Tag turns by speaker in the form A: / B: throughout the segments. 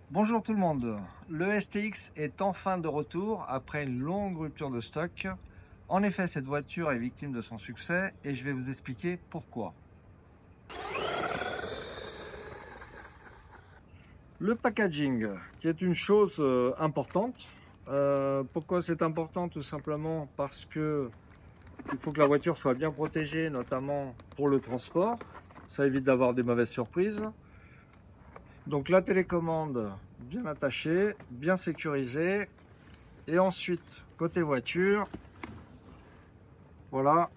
A: Bonjour tout le monde, le STX est enfin de retour après une longue rupture de stock. En effet, cette voiture est victime de son succès et je vais vous expliquer pourquoi. Le packaging, qui est une chose importante. Pourquoi c'est important? Tout simplement parce que il faut que la voiture soit bien protégée, notamment pour le transport. Ça évite d'avoir des mauvaises surprises. Donc la télécommande bien attachée, bien sécurisée. Et ensuite, côté voiture, voilà,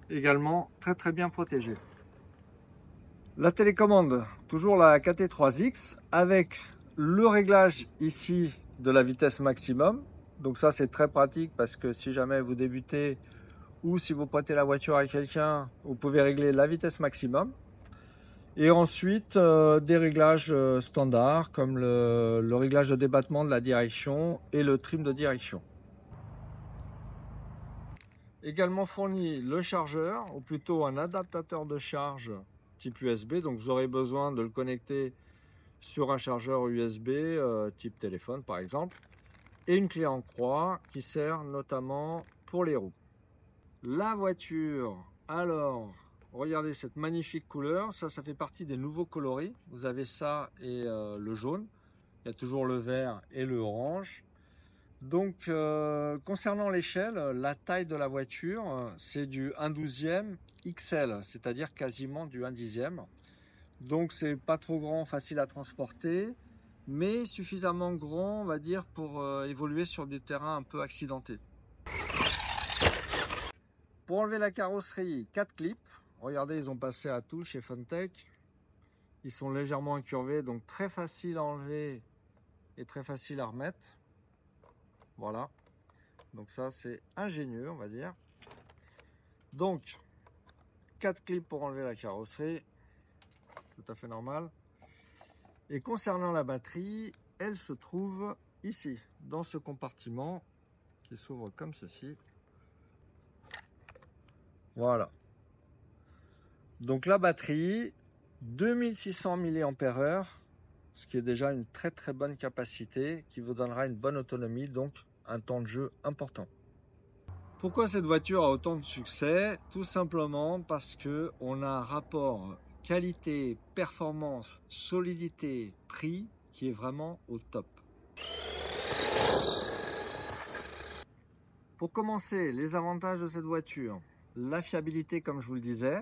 A: également très bien protégée. La télécommande, toujours la KT3X, avec le réglage ici de la vitesse maximum. Donc ça c'est très pratique parce que si jamais vous débutez ou si vous prêtez la voiture à quelqu'un, vous pouvez régler la vitesse maximum. Et ensuite des réglages standards comme le réglage de débattement de la direction et le trim de direction. Également fourni le chargeur, ou plutôt un adaptateur de charge type USB. Donc vous aurez besoin de le connecter sur un chargeur USB type téléphone par exemple. Et une clé en croix qui sert notamment pour les roues. La voiture, alors, regardez cette magnifique couleur. Ça fait partie des nouveaux coloris. Vous avez ça et le jaune. Il y a toujours le vert et le orange. Donc, concernant l'échelle, la taille de la voiture, c'est du 1/12e XL, c'est-à-dire quasiment du 1/10e. Donc, c'est pas trop grand, facile à transporter, mais suffisamment grand, on va dire, pour évoluer sur des terrains un peu accidentés. Pour enlever la carrosserie, 4 clips. Regardez, ils ont passé à tout chez Funtech. Ils sont légèrement incurvés, donc très facile à enlever et très facile à remettre. Voilà. Donc ça, c'est ingénieux, on va dire. Donc, 4 clips pour enlever la carrosserie. Tout à fait normal. Et concernant la batterie, elle se trouve ici, dans ce compartiment qui s'ouvre comme ceci. Voilà. Donc la batterie, 2600 mAh, ce qui est déjà une très bonne capacité qui vous donnera une bonne autonomie, donc un temps de jeu important. Pourquoi cette voiture a autant de succès? Tout simplement parce que on a un rapport qualité, performance, solidité, prix qui est vraiment au top. Pour commencer, les avantages de cette voiture. La fiabilité, comme je vous le disais.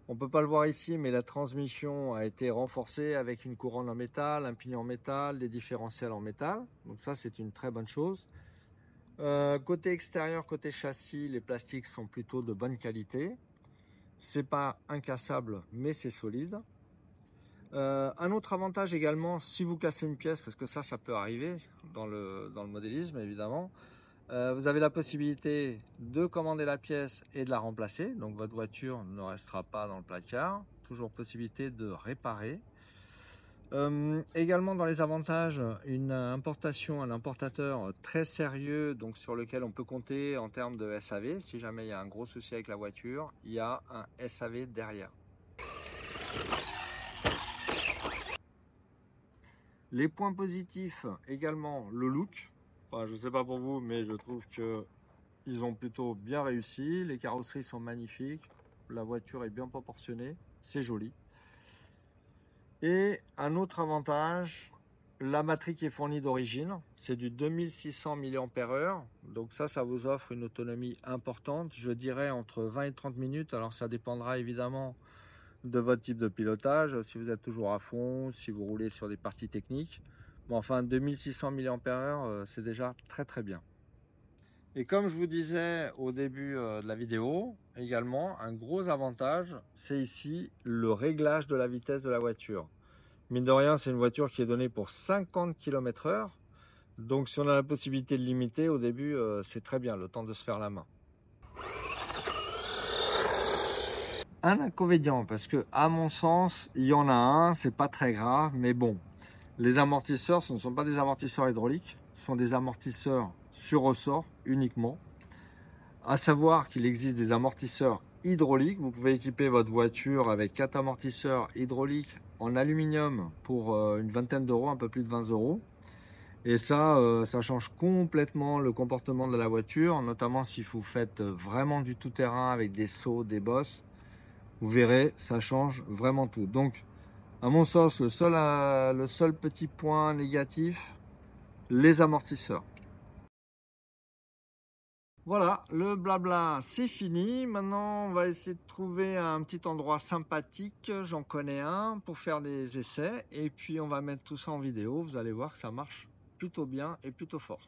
A: On ne peut pas le voir ici, mais la transmission a été renforcée avec une couronne en métal, un pignon en métal, des différentiels en métal. Donc ça, c'est une très bonne chose. Côté extérieur, côté châssis, les plastiques sont plutôt de bonne qualité. C'est pas incassable, mais c'est solide. Un autre avantage également, si vous cassez une pièce, parce que ça peut arriver dans le modélisme évidemment, vous avez la possibilité de commander la pièce et de la remplacer. Donc votre voiture ne restera pas dans le placard. Toujours possibilité de réparer. Également dans les avantages, une importation, un importateur très sérieux, donc sur lequel on peut compter en termes de SAV. Si jamais il y a un gros souci avec la voiture, il y a un SAV derrière. Les points positifs également, le look. Enfin, je ne sais pas pour vous, mais je trouve que ils ont plutôt bien réussi. Les carrosseries sont magnifiques. La voiture est bien proportionnée. C'est joli. Et un autre avantage, la batterie qui est fournie d'origine, c'est du 2600 mAh. Donc ça vous offre une autonomie importante. Je dirais entre 20 et 30 minutes. Alors ça dépendra évidemment de votre type de pilotage. Si vous êtes toujours à fond, si vous roulez sur des parties techniques. Mais enfin, 2600 mAh, c'est déjà très bien. Et comme je vous disais au début de la vidéo, également, un gros avantage, c'est ici le réglage de la vitesse de la voiture. Mine de rien, c'est une voiture qui est donnée pour 50 km/h. Donc si on a la possibilité de limiter, au début, c'est très bien, le temps de se faire la main. Un inconvénient, parce que à mon sens, il y en a un, c'est pas très grave, mais bon. Les amortisseurs, ce ne sont pas des amortisseurs hydrauliques, ce sont des amortisseurs sur ressort uniquement. À savoir qu'il existe des amortisseurs hydraulique. Vous pouvez équiper votre voiture avec 4 amortisseurs hydrauliques en aluminium pour une vingtaine d'euros, un peu plus de 20 euros. Et ça change complètement le comportement de la voiture, notamment si vous faites vraiment du tout-terrain avec des sauts, des bosses. Vous verrez, ça change vraiment tout. Donc, à mon sens, le seul petit point négatif, les amortisseurs. Voilà, le blabla, c'est fini. Maintenant, on va essayer de trouver un petit endroit sympathique. J'en connais un pour faire des essais. Et puis, on va mettre tout ça en vidéo. Vous allez voir que ça marche plutôt bien et plutôt fort.